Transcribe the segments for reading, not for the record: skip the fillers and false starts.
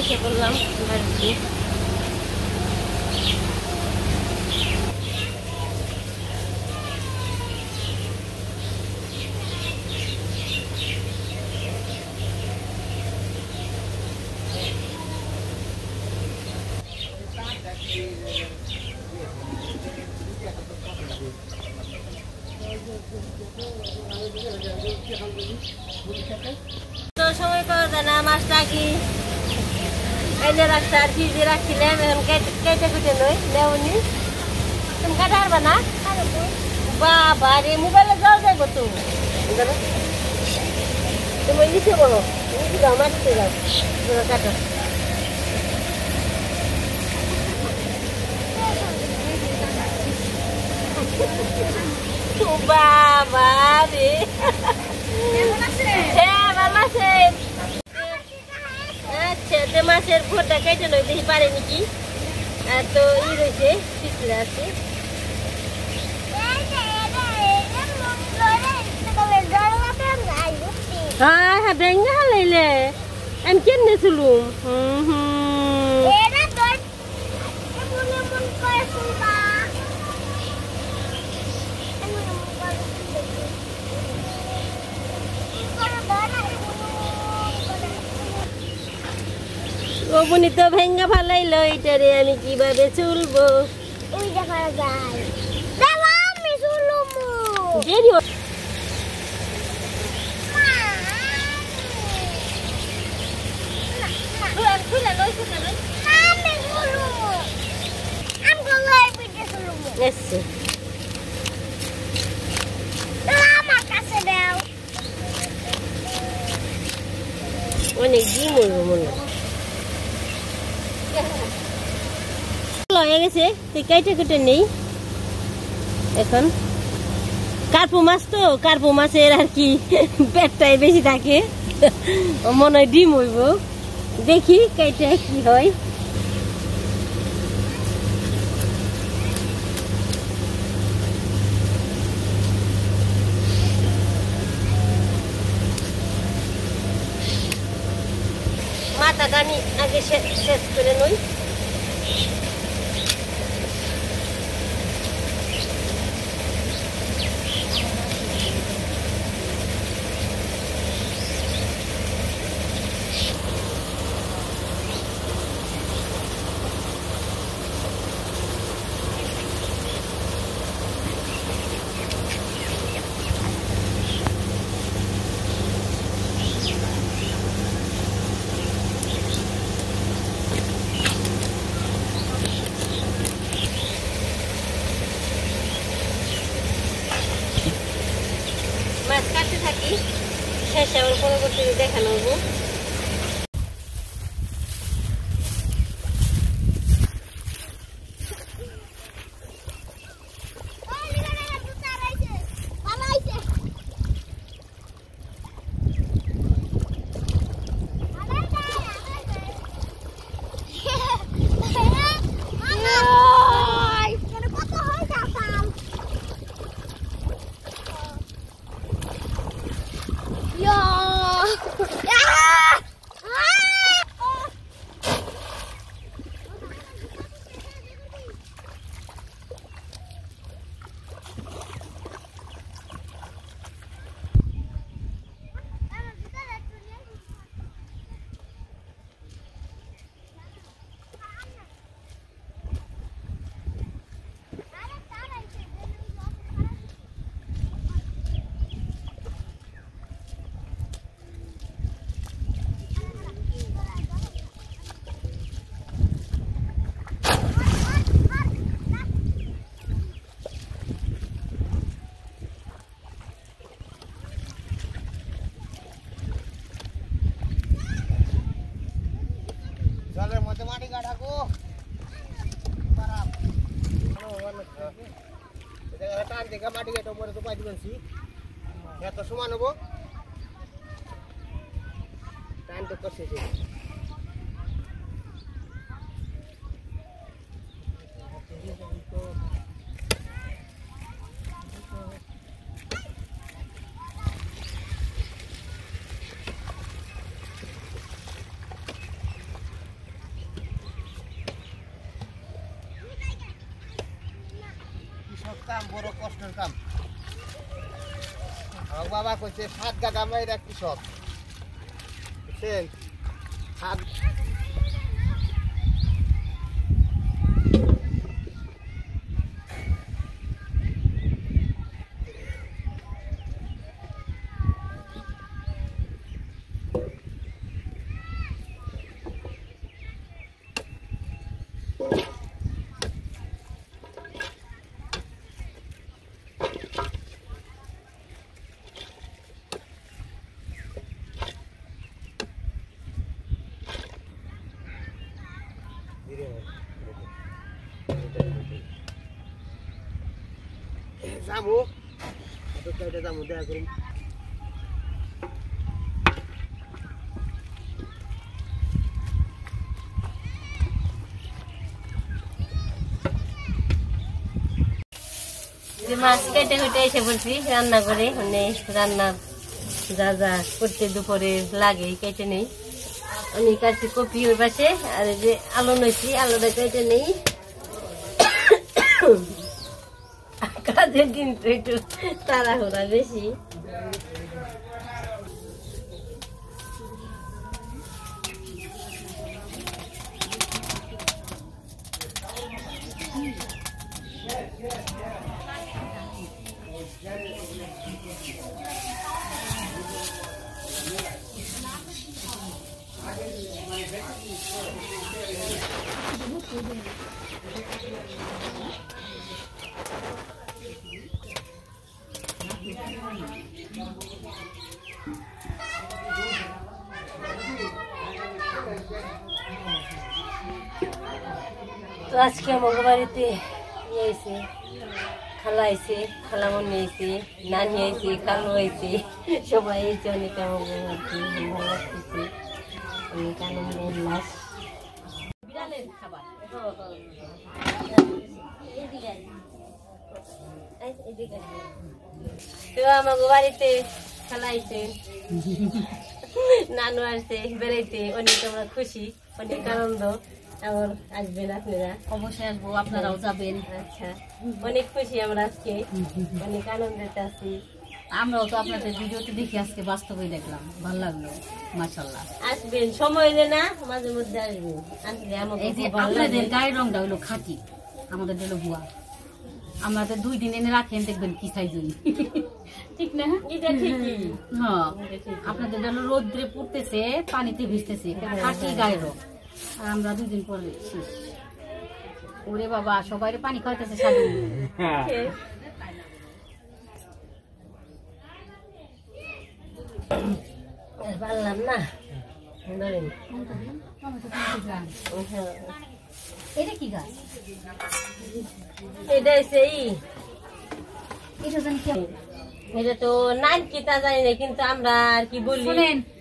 এসে বললাম বাড়িতে। তো সময় পাওয়া যায় না, মাছটা কি এনে রাখতে আর ফ্রিজে রাখছিলাম, এখন কেটে কুটে নই নেওনি। তুমি কাটা পারবা না? বাবা রে, মোবাইলে যাওয়া যাবো তো, তুমি নিচে বলো, নিচে যাও, মাটিতে যাও, কাটো। বাবা রে, হ্যাঁ ভালো আছে। আচ্ছা, যে মাছের ফোনটা কেটে নই দেখি পারে নাকি। আর তো রয়েছে পিছলে আছে। হ্যাঁ হ্যাঁ, ভেঙে হালাইলে আমি কেনে চলুম। বনি তো ভেঙ্গা ফালাইলো, এটারে আমি কিভাবে চলবো? ওই দেখা যায় আমি চলবো দেরি। অনেক ডিম হইব মনে হয়ে গেছে, তুই কেটে কেটে নেই। এখন কার্পু মাছ তো, কার্পু মাছের আর কি পেটটাই বেশি থাকে, মনে হয় ডিম হইব। দেখি কেটে কি হয়। মাথাটা আমি আগে শেষ করে নই। মাছ কাটতে থাকি, শেষে আবার পরবর্তীতে দেখানো হবো। মাটি এটা উপরে তো পাই দিবেন এত সমান হবো টাইম তো করছে। কাম বড় কষ্টের কাম আমার বাবা কইছে 7 গাদা মাইরা কৃষক বুঝছেন 7 যাবো তো কয়টা যাবো দেখা করুন মাছ কেটে কেটে এসে বলছি রান্না করে মানে রান্না যা যা করতে দুপুরে লাগে কেটে নেই আমি কাটছি কপি ওই পাশে আর এই যে আলু নইছি আলুটা কেটে নেই কাজের কিন্তু একটু তাড়াহুড়া বেশি তো আজকে আমার বাড়িতে এসে খালা আইছে খালামনি আইছে নানি আইছে কালু আইছে সবাই আইছে অনেক আমার বাড়িতে ভালো লাগতেছে অনেক আনন্দ উল্লাস বিড়ালের খাবার তো আমার বাড়িতে খালা আইছে নানু আসছে বেড়াইতে অনেক আমরা খুশি অনেক আনন্দ আমার আসবেন আপনারা অবশ্যই আসবো আপনারাও যাবেন আচ্ছা অনেক খুশি আমরা আজকে অনেক আনন্দিত আছি আমরাও তো আপনাদের ভিডিওতে দেখি আজকে বাস্তবে দেখলাম ভালো লাগলো মাশাআল্লাহ আসবেন সময় হলে না মাঝে মধ্যে আসবেন আসলে আমাকে এই যে আপনাদের গায়ের রংটা হলো খাঁটি আমাদের হলো ভুয়া আমাদের 2 দিন এনে রাখেন দেখবেন কি সাইজ হই ঠিক না এটা ঠিকই হ্যাঁ আপনাদের হলো রোদ্রে পড়তেছে পানিতে ভিজতেছে খাঁটি গায়ের রং আর আমরা 2 দিন পরে শেষ ওরে বাবা সবাই পানি খাইতেছে সাধু পারলাম না ধরেন এটা কি গাছ এটা সেই এটা জানি কি এটা তো নাম কি তা জানি না কিন্তু আমরা আর কি বলি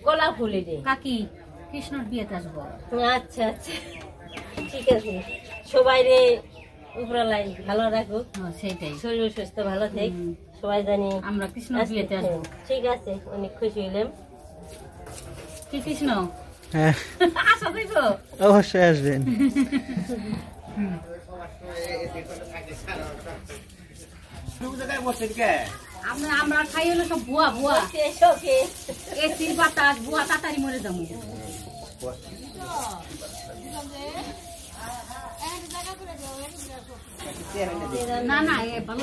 কলা ফুল এটা কাকি কৃষ্ণর বিয়েতে আসবো আচ্ছা আচ্ছা ঠিক আছে সবাই রে উপরালাই ভালো রাখো সেটাই শরীর সুস্থ ভালো থাক সবাই জানি আমরা কৃষ্ণ বিয়েতে আসবো ঠিক আছে অনেক খুশি হইলাম কি কৃষ্ণ হ্যাঁ আসা যাইব অবশ্যই আসবেন আমরা খাই হলো সব বুয়া বুয়া শোকে এসির বাতাস বুয়া তাড়াতাড়ি মরে যাবো না না ভালো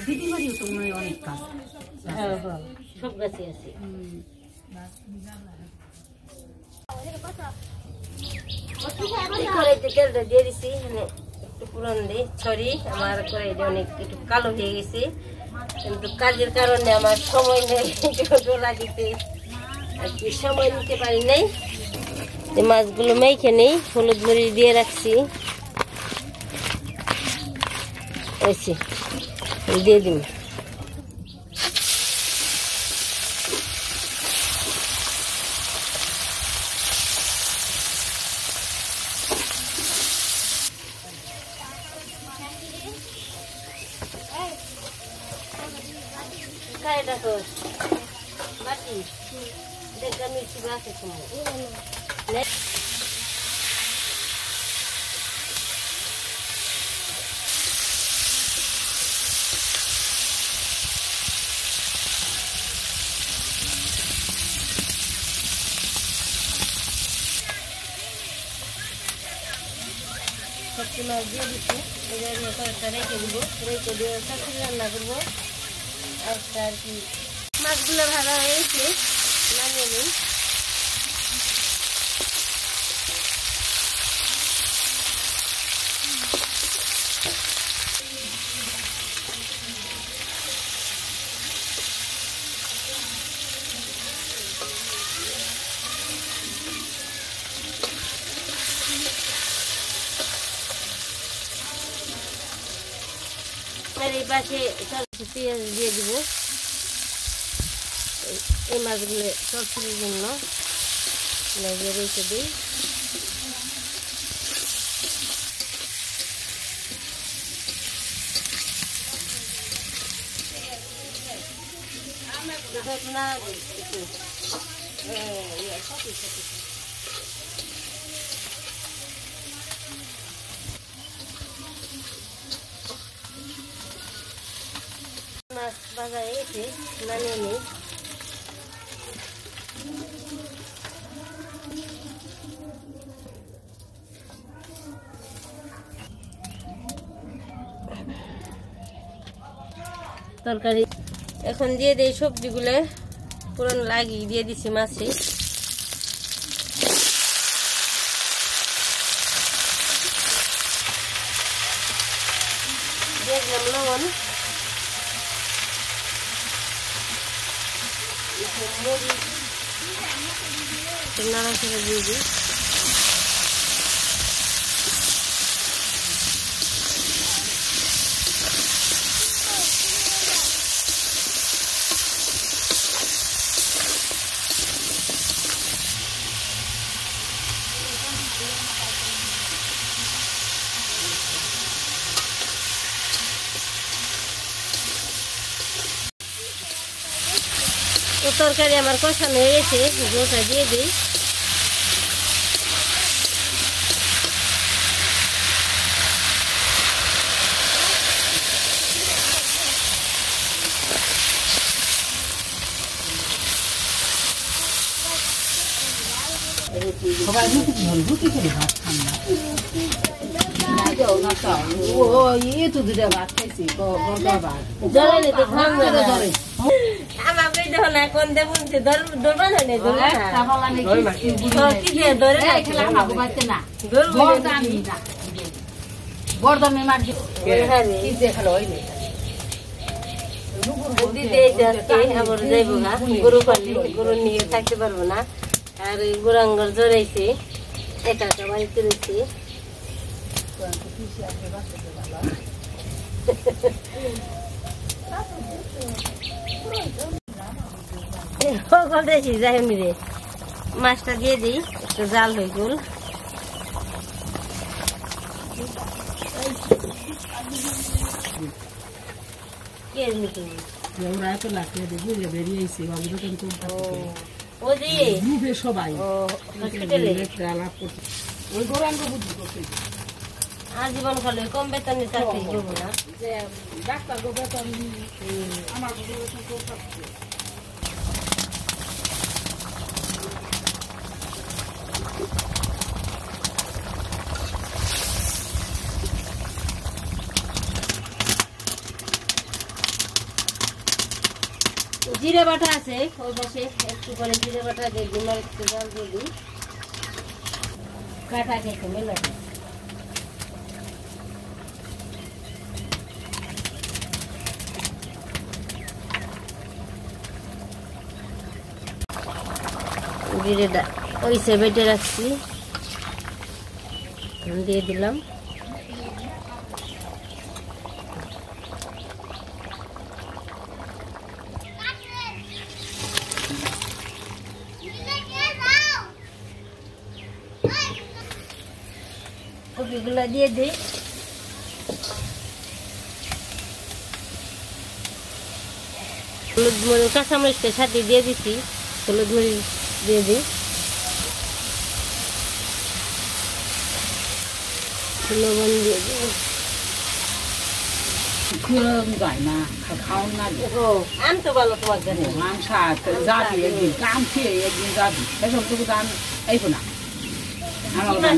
দিদি বাড়িও তো মনে হয় অনেক কাজ সব গাছে আছে তেলটা দিয়ে দিছি একটু পুরান দিয়ে ছড়ি আমার করে অনেক একটু কালো হয়ে গেছে কিন্তু কাজের কারণে আমার সময় নেই লাগিতে আর কি সময় নিতে পারি নাই মাছগুলো মেখে নেই হলুদ মরিচ দিয়ে রাখছি দিয়ে দিন দেখো বাটি দেখা মিষ্টি আছে তোমার মাছ দিয়ে দিচ্ছি কয়েকটা রেখে দিব, রেখে দিয়ে চচ্চড়ি রান্না করবো একটা আর কি। মাছগুলো ভাজা হয়ে গেছে, নামিয়ে নিই। এই পাশে পেঁয়াজ দিয়ে দিব এই মাছগুলো চচ্চড়ির জন্য লাগিয়ে রেখে দিই। মাছ ভাজা হয়েছে, নামিয়ে নিই। তরকারি এখন দিয়ে দিই সবজিগুলো, পুরন লাগিয়ে দিয়ে দিচ্ছি মাছে। দিয়ে দিলাম লবণ, নাড়াচাড়া দিয়ে দিই। তো তরকারি আমার কষানো হয়ে গেছে, ঝোলটা দিয়ে দিই। সবাই রুটি করে ভাত খান না, তো দুটা ভাত খাইছি, জলে তো খাওয়া ধরে আমার দেখো না কোন দেবুন ধরবা না বর্ধমে মার আবার যাইবো না, গরু পালি গরু নিয়ে থাকতে পারবো না। আর গোরাঙ্গর জড়াইছে, একা একা বাড়িতে রয়েছে। যাই আমি রে মাছটা দিয়ে দিই, একটু জাল হয়ে গেল। আজীবন খালে কম বেতনে চাকরি করবো না। জিরে বাটা আছে ওই পাশে, একটু করে জিরে বাটা দিয়ে ডিমার একটু জল দিয়ে দিই, কাটা খেতে মেলা। জিরেটা ওই সে বেটে রাখছি, দিয়ে দিলাম। কপিগুলা দিয়ে দিই। হলুদ মরিচ কাঁচামরিচটা সাথে দিয়ে দিচ্ছি, হলুদ মরিচ দিয়ে দিই। লবণ দিয়ে দিই। গায় না খাওয়ান না, আম তো ভালো তোমার জন্য, মাংস যাবি একদিন, কাম খেয়ে একদিন যাবি, সেসব টুকু দাম এই না আমার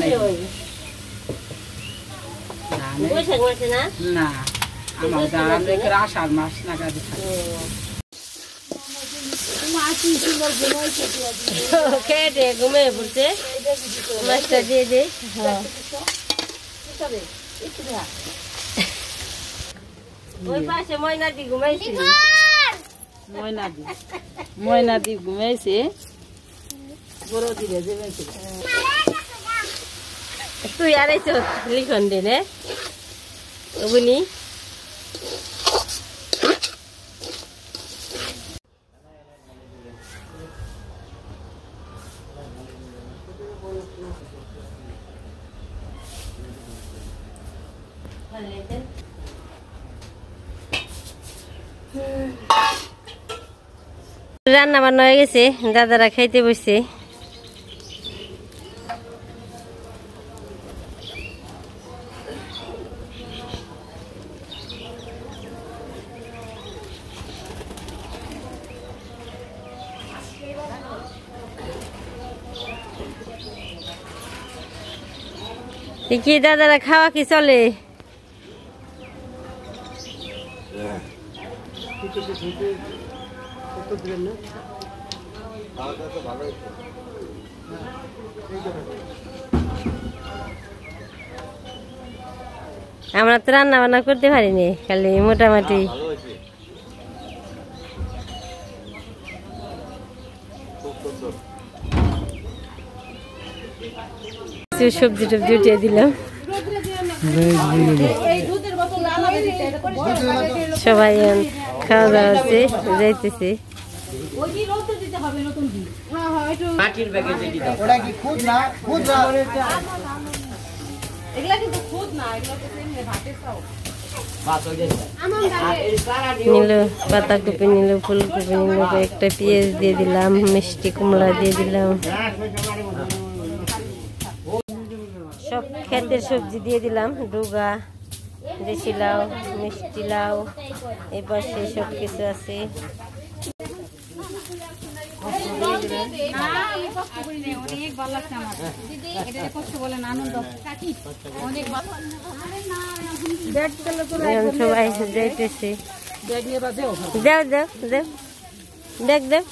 বৈশাখ মাসে না? না আমার ধান রেখে আষাঢ় মাস নাগাদ খেয়ে ঘুমিয়ে পড়ছে মাছটা দিয়ে দে। ওই পাশে ময়নাদি ঘুমাইছে, ময়নাদি ঘুমাইছে বড় দিলে জেমেছে। তুই আড়াইছো লিখন দিনে বুনি রান্না বান্না হয়ে গেছে, দাদারা খাইতে বসছে। কি দাদারা খাওয়া কি চলে? আমরা তো রান্না বান্না করতে পারিনি, খালি মোটামুটি সবজি টবজি উঠিয়ে দিলাম। সবাই খাওয়া দাওয়া হচ্ছে, যাইতেছি। নিল পাতাকপি, নিল ফুলকপি, নিল একটা পেঁয়াজ দিয়ে দিলাম, মিষ্টি কুমড়া দিয়ে দিলাম, সব ক্ষেতের সবজি দিয়ে দিলাম। ডুগা, দেশি লাউ, মিষ্টি লাউ, এই পাশে সব কিছু আছে। সবাই যাইতেছে, দেও দেও দেও দেখ দেখ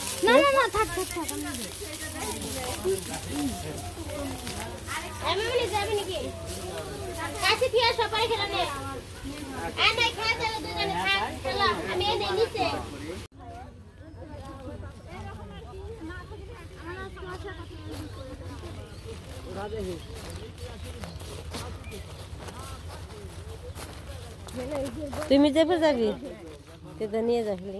তুমি যাবে, যাবি তো নিয়ে যাবি।